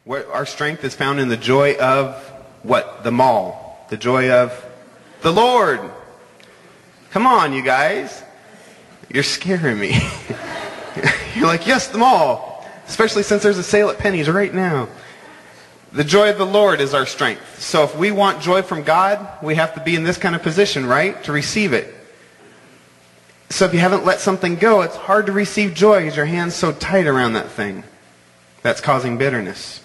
Our strength is found in the joy of what? The mall. The joy of the Lord. Come on, you guys. You're scaring me. You're like, yes, the mall. Especially since there's a sale at Penny's right now. The joy of the Lord is our strength. So if we want joy from God, we have to be in this kind of position, right? To receive it. So if you haven't let something go, it's hard to receive joy because your hand's so tight around that thing. That's causing bitterness.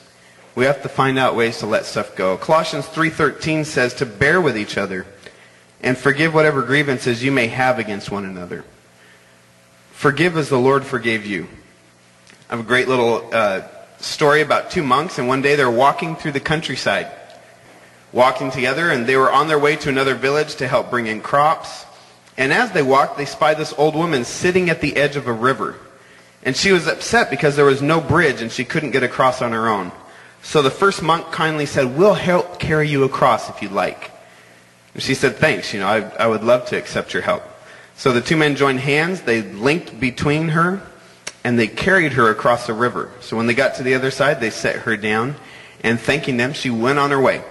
We have to find out ways to let stuff go. Colossians 3:13 says to bear with each other and forgive whatever grievances you may have against one another. Forgive as the Lord forgave you. I have a great little story about two monks, and one day they were walking through the countryside, walking together, and they were on their way to another village to help bring in crops. And as they walked, they spied this old woman sitting at the edge of a river. And she was upset because there was no bridge and she couldn't get across on her own. So the first monk kindly said, "We'll help carry you across if you'd like." And she said, "Thanks, I would love to accept your help." So the two men joined hands, they linked between her, and they carried her across the river. So when they got to the other side, they set her down, and thanking them, she went on her way.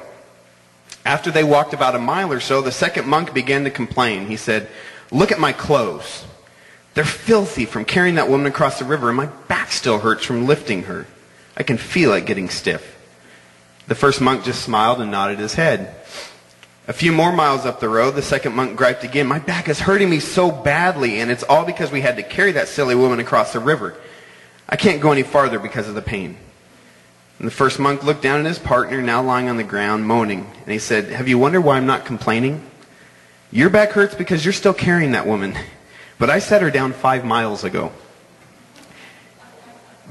After they walked about a mile or so, the second monk began to complain. He said, "Look at my clothes. They're filthy from carrying that woman across the river, and my back still hurts from lifting her. I can feel it getting stiff." The first monk just smiled and nodded his head. A few more miles up the road, the second monk griped again, "My back is hurting me so badly, and it's all because we had to carry that silly woman across the river. I can't go any farther because of the pain." And the first monk looked down at his partner, now lying on the ground, moaning, and he said, "Have you wondered why I'm not complaining? Your back hurts because you're still carrying that woman, but I set her down 5 miles ago."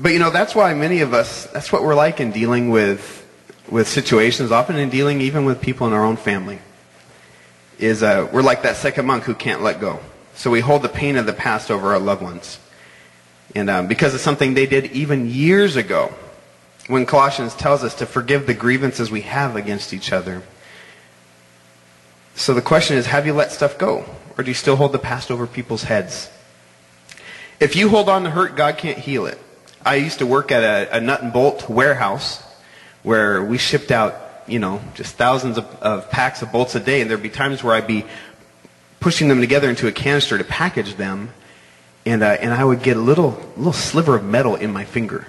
But that's why many of us, that's what we're like in dealing with situations, often in dealing even with people in our own family, is we're like that second monk who can't let go. So we hold the pain of the past over our loved ones. And because of something they did even years ago, when Colossians tells us to forgive the grievances we have against each other. So the question is, have you let stuff go? Or do you still hold the past over people's heads? If you hold on to hurt, God can't heal it. I used to work at a nut and bolt warehouse where we shipped out, just thousands of packs of bolts a day. And there'd be times where I'd be pushing them together into a canister to package them. And I would get a little sliver of metal in my finger.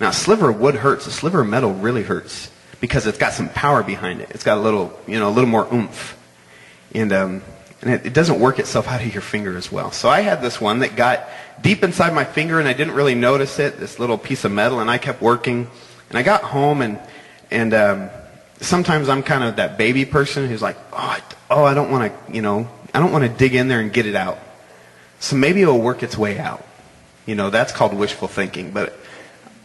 Now, a sliver of wood hurts. A sliver of metal really hurts because it's got some power behind it. It's got a little more oomph. And it doesn't work itself out of your finger as well. So I had this one that got deep inside my finger, and I didn't really notice it, this little piece of metal, and I kept working. And I got home, and sometimes I'm kind of that baby person who's like, I don't want to dig in there and get it out. So maybe it will work its way out. That's called wishful thinking.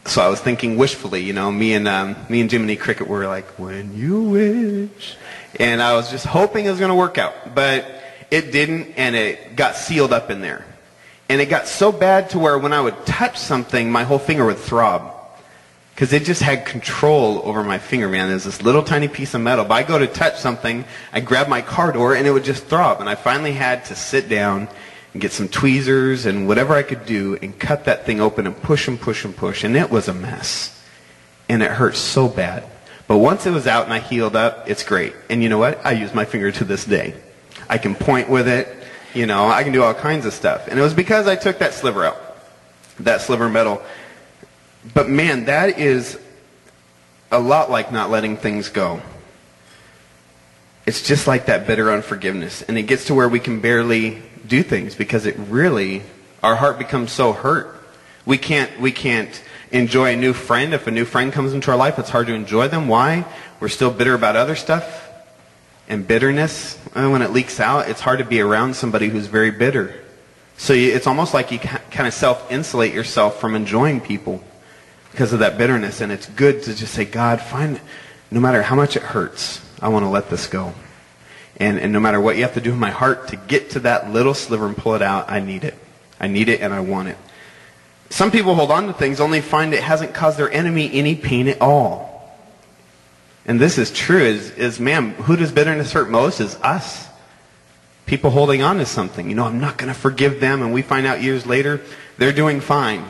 So I was thinking wishfully, me and Jiminy Cricket were like, "When you wish." And I was just hoping it was going to work out. But it didn't, and it got sealed up in there. And it got so bad to where when I would touch something, my whole finger would throb. Because it just had control over my finger, man. There's this little tiny piece of metal. But I go to touch something, I grab my car door, and it would just throb. And I finally had to sit down and get some tweezers and whatever I could do and cut that thing open and push and push and push. And it was a mess. And it hurt so bad. But once it was out and I healed up, it's great. And you know what? I use my finger to this day. I can point with it. I can do all kinds of stuff. And it was because I took that sliver out. That sliver of metal. But man, that is a lot like not letting things go. It's just like that bitter unforgiveness. And it gets to where we can barely do things because our heart becomes so hurt. We can't enjoy a new friend. If a new friend comes into our life, it's hard to enjoy them. Why? We're still bitter about other stuff. And bitterness, when it leaks out, it's hard to be around somebody who's very bitter. So it's almost like you kind of self-insulate yourself from enjoying people because of that bitterness. And it's good to just say, "God, no matter how much it hurts, I want to let this go. And no matter what you have to do in my heart to get to that little sliver and pull it out, I need it. I need it and I want it." Some people hold on to things only find it hasn't caused their enemy any pain at all. And this is true, man, who does bitterness hurt most is us. People holding on to something. I'm not going to forgive them, and we find out years later they're doing fine.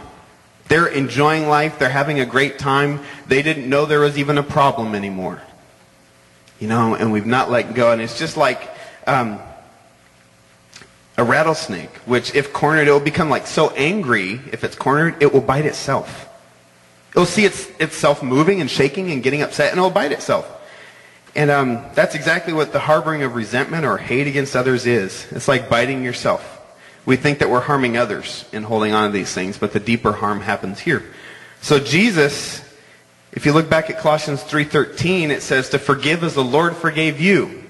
They're enjoying life. They're having a great time. They didn't know there was even a problem anymore. You know, and we've not let go. And it's just like a rattlesnake, which if cornered, it will become like so angry. If it's cornered, it will bite itself. It'll see itself moving and shaking and getting upset, and it will bite itself. And that's exactly what the harboring of resentment or hate against others is. It's like biting yourself. We think that we're harming others in holding on to these things, but the deeper harm happens here. So Jesus, if you look back at Colossians 3:13, it says to forgive as the Lord forgave you.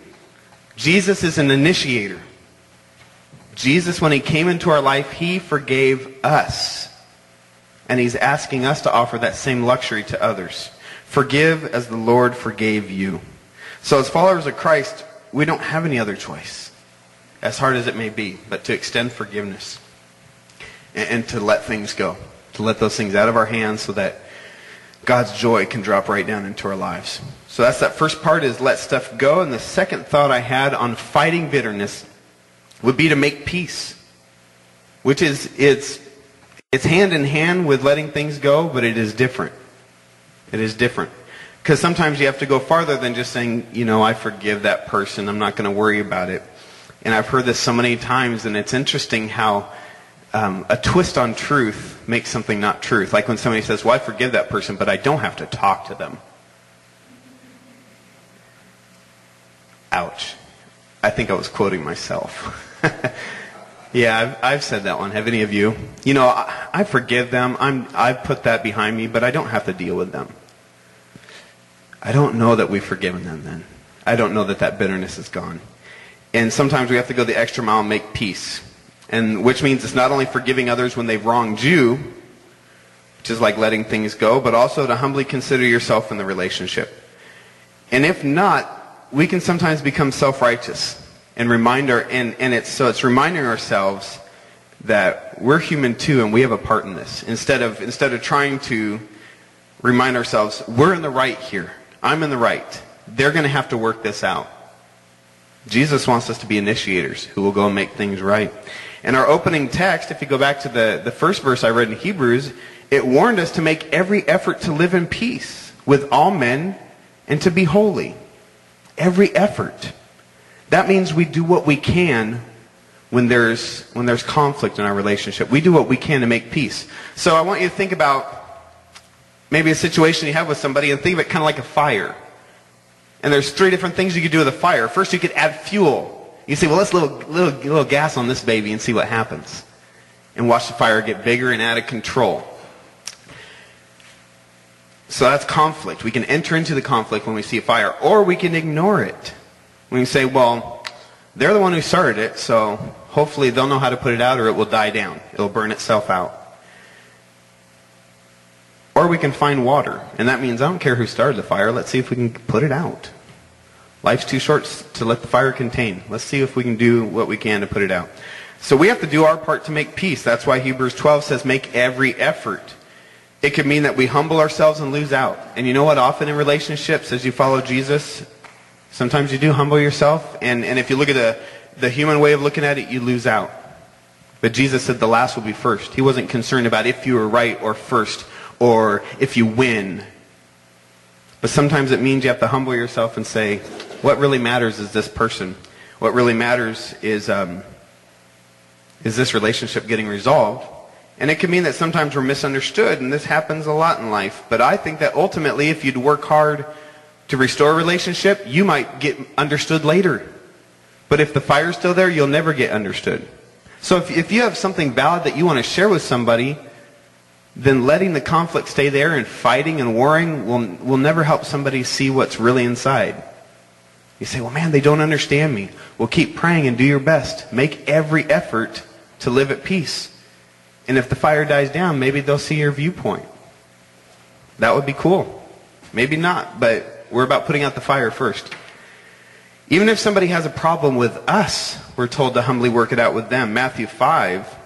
Jesus is an initiator. Jesus, when he came into our life, he forgave us. And he's asking us to offer that same luxury to others. Forgive as the Lord forgave you. So as followers of Christ, we don't have any other choice, as hard as it may be, but to extend forgiveness and to let things go, to let those things out of our hands so that God's joy can drop right down into our lives. So that's that first part, is let stuff go. And the second thought I had on fighting bitterness would be to make peace, which is, it's hand in hand with letting things go, but it is different. It is different. Because sometimes you have to go farther than just saying, you know, I forgive that person, I'm not going to worry about it. And I've heard this so many times, and it's interesting how a twist on truth makes something not truth. Like when somebody says, well, I forgive that person, but I don't have to talk to them. Ouch. I think I was quoting myself. Yeah, I've said that one. Have any of you? You know, I forgive them. I've put that behind me, but I don't have to deal with them. I don't know that we've forgiven them then. I don't know that that bitterness is gone. And sometimes we have to go the extra mile and make peace. And which means it's not only forgiving others when they've wronged you, which is like letting things go, but also to humbly consider yourself in the relationship. And if not, we can sometimes become self-righteous and it's reminding ourselves that we're human too and we have a part in this. Instead of trying to remind ourselves, we're in the right here. I'm in the right. They're going to have to work this out. Jesus wants us to be initiators who will go and make things right. And our opening text, if you go back to the first verse I read in Hebrews, it warned us to make every effort to live in peace with all men and to be holy. Every effort. That means we do what we can when there's conflict in our relationship. We do what we can to make peace. So I want you to think about maybe a situation you have with somebody and think of it kind of like a fire. And there's 3 different things you could do with a fire. First, you could add fuel. You say, well, let's little gas on this baby and see what happens. And watch the fire get bigger and out of control. So that's conflict. We can enter into the conflict when we see a fire. Or we can ignore it. We can say, well, they're the one who started it, so hopefully they'll know how to put it out or it will die down. It'll burn itself out. Or we can find water. And that means I don't care who started the fire. Let's see if we can put it out. Life's too short to let the fire contain. Let's see if we can do what we can to put it out. So we have to do our part to make peace. That's why Hebrews 12 says make every effort. It could mean that we humble ourselves and lose out. And you know what? Often in relationships, as you follow Jesus, sometimes you do humble yourself. And if you look at the human way of looking at it, you lose out. But Jesus said the last will be first. He wasn't concerned about if you were right or first or if you win. But sometimes it means you have to humble yourself and say, what really matters is this person. What really matters is this relationship getting resolved. And it can mean that sometimes we're misunderstood, and this happens a lot in life. But I think that ultimately, if you'd work hard to restore a relationship, you might get understood later. But if the fire's still there, you'll never get understood. So if you have something valid that you want to share with somebody, then letting the conflict stay there and fighting and warring will never help somebody see what's really inside. You say, well, man, they don't understand me. Well, keep praying and do your best. Make every effort to live at peace. And if the fire dies down, maybe they'll see your viewpoint. That would be cool. Maybe not, but we're about putting out the fire first. Even if somebody has a problem with us, we're told to humbly work it out with them. Matthew 5,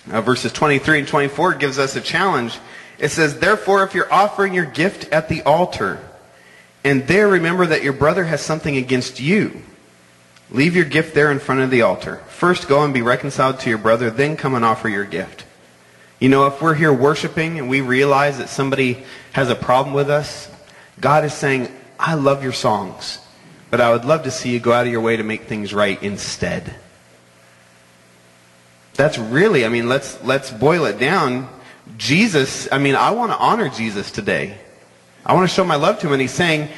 verses 23 and 24 gives us a challenge. It says, therefore, if you're offering your gift at the altar, and there remember that your brother has something against you, leave your gift there in front of the altar. First go and be reconciled to your brother, then come and offer your gift. You know, if we're here worshiping and we realize that somebody has a problem with us, God is saying, I love your songs, but I would love to see you go out of your way to make things right instead. That's really, I mean, let's boil it down. Jesus, I mean, I want to honor Jesus today. I want to show my love to him, and he's saying,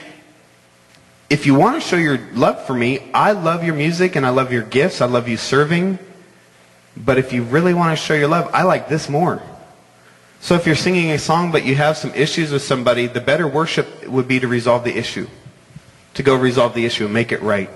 if you want to show your love for me, I love your music and I love your gifts. I love you serving. But if you really want to show your love, I like this more. So if you're singing a song but you have some issues with somebody, the better worship would be to resolve the issue. To go resolve the issue and make it right.